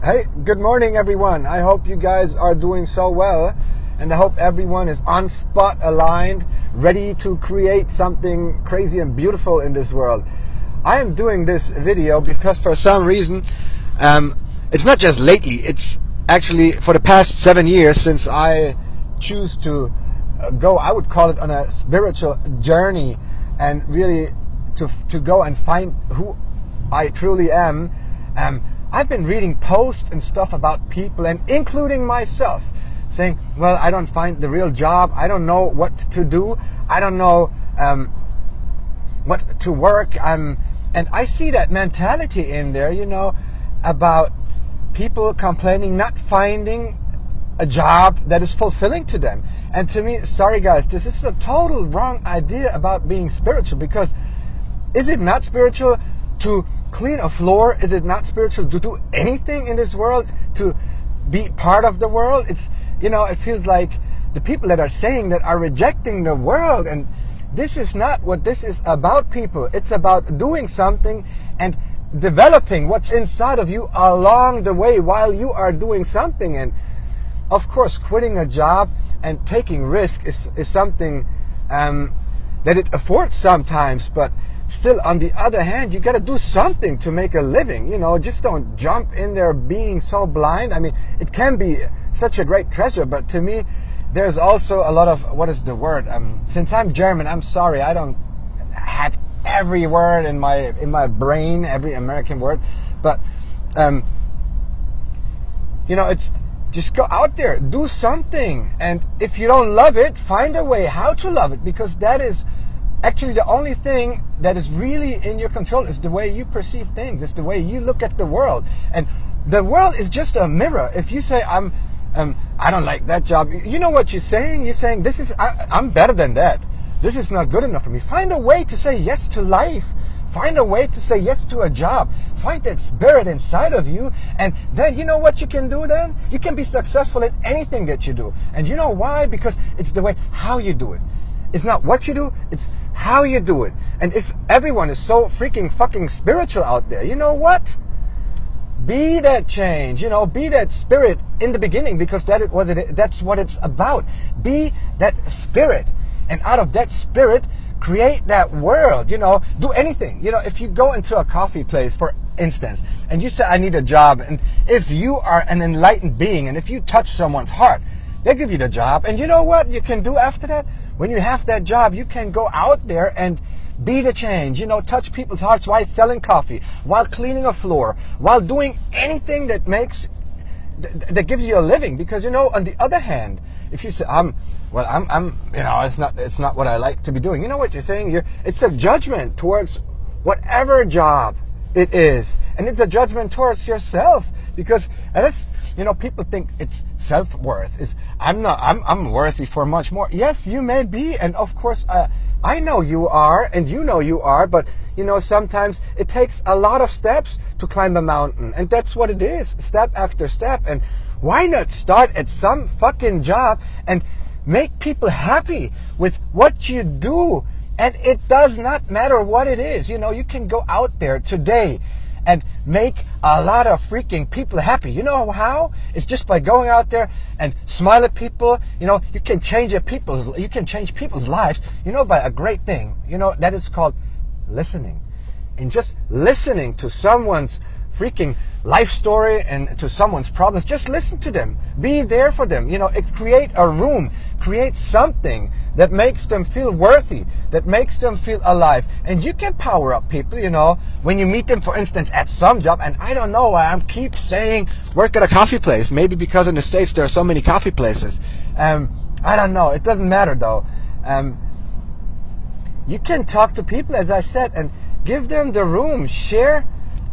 Hey, good morning everyone. I hope you guys are doing so well, and I hope everyone is on spot aligned, ready to create something crazy and beautiful in this world. I am doing this video because for some reason, it's not just lately, it's actually for the past 7 years since I choose to go, I would call it, on a spiritual journey and really to go and find who I truly am. I've been reading posts and stuff about people, and including myself, saying, well, I don't find the real job, I don't know what to do, I don't know what to work, and I see that mentality in there, about people complaining, not finding a job that is fulfilling to them. And to me, sorry guys, this is a total wrong idea about being spiritual, because is it not spiritual to clean a floor? Is it not spiritual to do anything in this world, to be part of the world? It's, it feels like the people that are saying that are rejecting the world, and this is not what this is about, people. It's about doing something and developing what's inside of you along the way while you are doing something. And of course, quitting a job and taking risk is something that it affords sometimes, but still, on the other hand, you got to do something to make a living. Just don't jump in there being so blind. I mean, it can be such a great treasure, but to me, there's also a lot of, what is the word? Since I'm German, I'm sorry, I don't have every word in my brain, every American word, but it's just go out there, do something, and if you don't love it, find a way how to love it, because that is actually the only thing that is really in your control. Is the way you perceive things. It's the way you look at the world. And the world is just a mirror. If you say, I don't like that job, you know what you're saying? You're saying, I'm better than that. This is not good enough for me. Find a way to say yes to life. Find a way to say yes to a job. Find that spirit inside of you. And then you know what you can do then? You can be successful in anything that you do. And you know why? Because it's the way how you do it. It's not what you do, it's how you do it. And if everyone is so freaking fucking spiritual out there, you know what? Be that change, be that spirit in the beginning, because that's what it's about. Be that spirit. And out of that spirit, create that world, do anything. If you go into a coffee place, for instance, and you say, I need a job, and if you are an enlightened being, and if you touch someone's heart, they give you the job. And you know what you can do after that? When you have that job, you can go out there and be the change, touch people's hearts while selling coffee, while cleaning a floor, while doing anything that gives you a living. Because, on the other hand, if you say, it's not what I like to be doing. You know what you're saying? It's a judgment towards whatever job it is. And it's a judgment towards yourself, because people think it's self-worth. I'm worthy for much more. Yes, you may be, and of course, I know you are, and you are, but sometimes it takes a lot of steps to climb a mountain, and that's what it is, step after step. And why not start at some fucking job and make people happy with what you do? And it does not matter what it is. You can go out there today and make a lot of freaking people happy. You know how? It's just by going out there and smile at people. You can change people's lives, by a great thing. That is called listening. And just listening to someone's freaking life story and to someone's problems, just listen to them. Be there for them. Create a room, create something that makes them feel worthy, that makes them feel alive. And you can power up people, when you meet them, for instance, at some job. And I don't know why I keep saying work at a coffee place. Maybe because in the States there are so many coffee places. I don't know. It doesn't matter though. You can talk to people, as I said, and give them the room. Share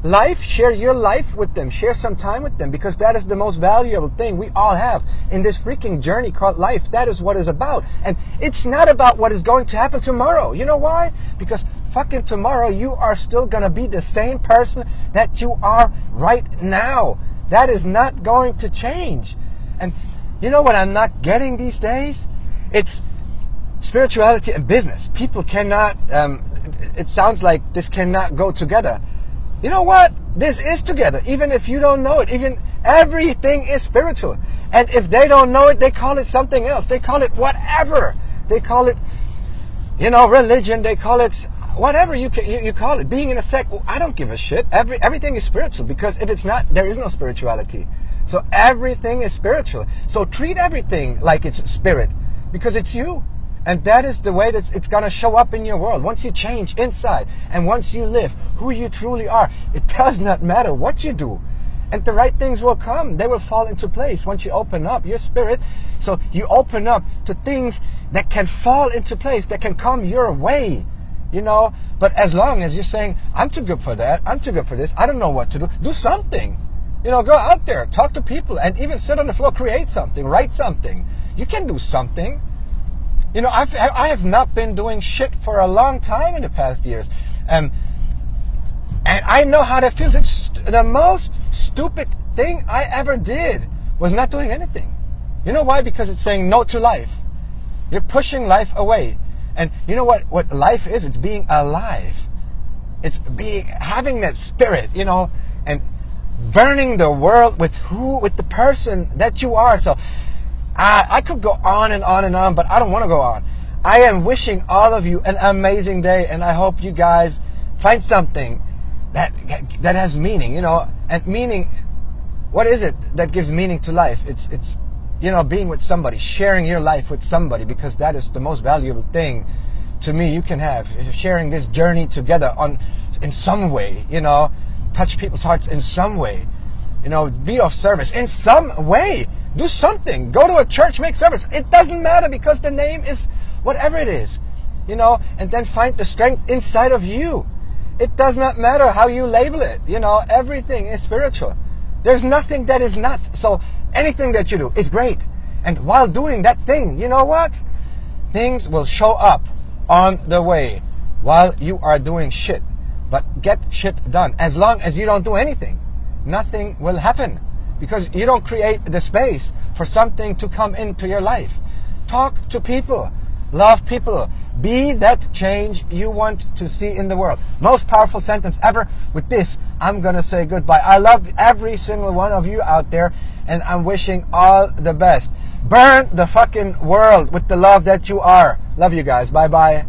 your life with them, share some time with them, because that is the most valuable thing we all have in this freaking journey called life. That is what it's about. And it's not about what is going to happen tomorrow. You know why? Because fucking tomorrow you are still gonna be the same person that you are right now. That is not going to change. And you know what I'm not getting these days? It's spirituality and business. People cannot, it sounds like this cannot go together. You know what? This is together, even if you don't know it. Even Everything is spiritual. And if they don't know it, they call it something else. They call it whatever. They call it, religion. They call it whatever you call it. Being in a sect, I don't give a shit. Everything is spiritual, because if it's not, there is no spirituality. So everything is spiritual. So treat everything like it's spirit, because it's you. And that is the way that it's going to show up in your world. Once you change inside, and once you live who you truly are, it does not matter what you do. And the right things will come. They will fall into place once you open up your spirit. So you open up to things that can fall into place, that can come your way. But as long as you're saying, I'm too good for that, I'm too good for this, I don't know what to do something. Go out there, talk to people, and even sit on the floor, create something, write something. You can do something. I have not been doing shit for a long time in the past years. And I know how that feels. It's the most stupid thing I ever did was not doing anything. You know why? Because it's saying no to life. You're pushing life away. And you know what life is? It's being alive. It's having that spirit, and burning the world with the person that you are. So I could go on and on and on, but I don't want to go on. I am wishing all of you an amazing day, and I hope you guys find something that has meaning, and meaning, what is it that gives meaning to life? It's being with somebody, sharing your life with somebody, because that is the most valuable thing to me you can have. Sharing this journey together in some way, touch people's hearts in some way, be of service in some way. Do something. Go to a church, make service. It doesn't matter, because the name is whatever it is, and then find the strength inside of you. It does not matter how you label it. Everything is spiritual. There's nothing that is not. So anything that you do is great. And while doing that thing, you know what? Things will show up on the way while you are doing shit. But get shit done. As long as you don't do anything, nothing will happen. Because you don't create the space for something to come into your life. Talk to people. Love people. Be that change you want to see in the world. Most powerful sentence ever. With this, I'm going to say goodbye. I love every single one of you out there, and I'm wishing all the best. Burn the fucking world with the love that you are. Love you guys. Bye-bye.